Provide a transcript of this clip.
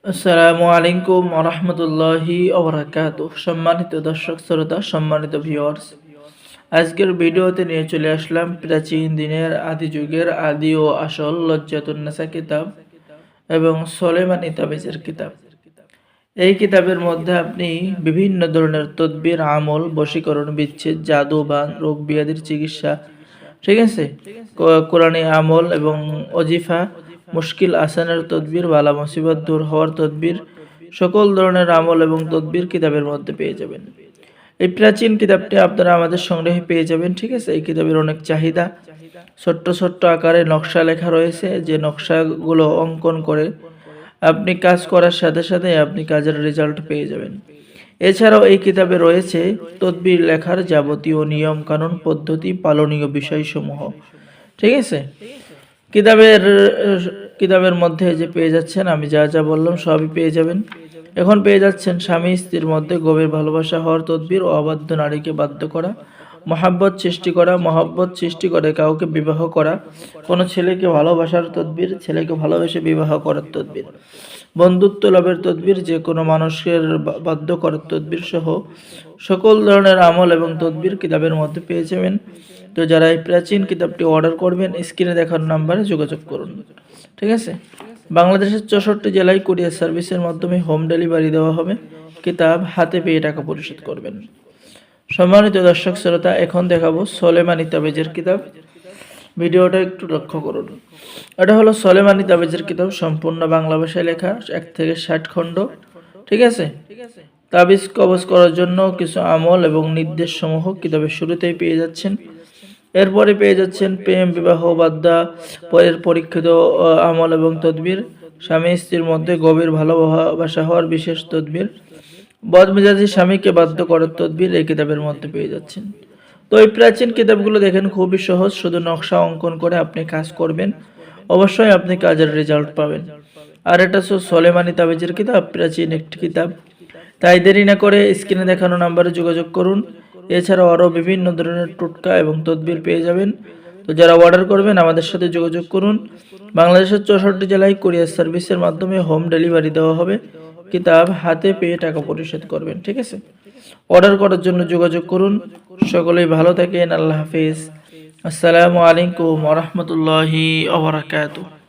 আসসালামু আলাইকুম ওয়া রাহমাতুল্লাহি ওয়া বারাকাতুহু। সম্মানিত দর্শক শ্রোতা, সম্মানিত ভিউয়ার্স, আজকের ভিডিওতে নিয়ে চলে আসলাম প্রাচীন দিনের আদি যুগের আদি ও আসল লজ্জাতুন নেসা কিতাব এবং সোলেমানি তাবিজের কিতাব। এই কিতাবের মধ্যে আপনি বিভিন্ন ধরনের তদবির, আমল, বশীকরণ, বিচ্ছেদ, জাদু, বান, রোগ ব্যাধির চিকিৎসা, ঠিক আছে, কোরআনী আমল এবং অজিফা, মুশকিল আসানের তদবির, বালা মুসিবত দূর হওয়ার তদবির, সকল ধরনের আমল এবং তদবির কিতাবের মধ্যে পেয়ে যাবেন। এই প্রাচীন কিতাবটি আপনারা আমাদের সংগ্রহে পেয়ে যাবেন, ঠিক আছে। এই কিতাবের অনেক চাহিদা। ছোট্ট ছোট্ট আকারে নকশা লেখা রয়েছে, যে নকশাগুলো অঙ্কন করে আপনি কাজ করার সাথে সাথে আপনি কাজের রেজাল্ট পেয়ে যাবেন। এছাড়াও এই কিতাবে রয়েছে তদবির লেখার যাবতীয় নিয়ম কানুন, পদ্ধতি, পালনীয় বিষয়সমূহ, ঠিক আছে। কিতাবের কিতাবের মধ্যে যে পেয়ে যাচ্ছেন, আমি যা যা বললাম সবই পেয়ে যাবেন। এখন পেয়ে যাচ্ছেন স্বামী স্ত্রীর মধ্যে গভীর ভালোবাসা হওয়ার তদবির, অবাধ্য নারীকে বাধ্য করা, মহাব্বত সৃষ্টি করে কাউকে বিবাহ করা, কোনো ছেলেকে ভালোবাসার তদবির, ছেলেকে ভালোবেসে বিবাহ করার তদবির, বন্ধুত্ব লাভের তদবির, যে কোনো মানুষের বাধ্য করার তদবির সহ সকল ধরনের আমল এবং তদবির কিতাবের মধ্যে পেয়ে যাবেন। তো যারা এই প্রাচীন কিতাবটি অর্ডার করবেন, স্ক্রিনে দেখার নাম্বারে যোগাযোগ করুন, ঠিক আছে। বাংলাদেশের 64 জেলায় কুরিয়ার সার্ভিসের মাধ্যমে হোম ডেলিভারি দেওয়া হবে। কিতাব হাতে পেয়ে টাকা পরিশোধ করবেন। সম্মানিত দর্শক শ্রোতা, এখন দেখাবো সোলেমানি তাবিজের কিতাব। ভিডিওটা একটু লক্ষ্য করুন। এটা হলো সোলেমানি তাবিজের কিতাব, সম্পূর্ণ বাংলা ভাষায় লেখা, 1 থেকে 60 খণ্ড, ঠিক আছে। তাবিজ কবজ করার জন্য কিছু আমল এবং নির্দেশ সমূহ কিতাবের শুরুতেই পেয়ে যাচ্ছেন। এরপরে পেয়ে যাচ্ছেন প্রেম, বিবাহ, বাদ্যা, পরের পরীক্ষিত আমল এবং তদবির, স্বামী স্ত্রীর মধ্যে গভীর ভালোবাসা হওয়ার বিশেষ তদবির, বদমেজাজি স্বামীকে বাধ্য করার তদবির এই কিতাবের মধ্যে পেয়ে যাচ্ছেন। তো এই প্রাচীন কিতাবগুলো দেখেন খুবই সহজ, শুধু নকশা অঙ্কন করে আপনি কাজ করবেন, অবশ্যই আপনি কাজের রেজাল্ট পাবেন। আর এটা সোলেমানি তাবিজের কিতাব, প্রাচীন একটি কিতাব। তাই দেরি না করে স্ক্রিনে দেখানো নাম্বারে যোগাযোগ করুন। এছাড়াও আরও বিভিন্ন ধরনের টোটকা এবং তদবির পেয়ে যাবেন। তো যারা অর্ডার করবেন আমাদের সাথে যোগাযোগ করুন। বাংলাদেশের 64 জেলায় কুরিয়ার সার্ভিসের মাধ্যমে হোম ডেলিভারি দেওয়া হবে। কিতাব হাতে পেয়ে টাকা পরিশোধ করবেন, ঠিক আছে। অর্ডার করার জন্য যোগাযোগ করুন। সকলেই ভালো থাকেন। আল্লাহ হাফিজ। আসসালামু আলাইকুম ওয়া রাহমাতুল্লাহি ওয়া বারাকাতুহু।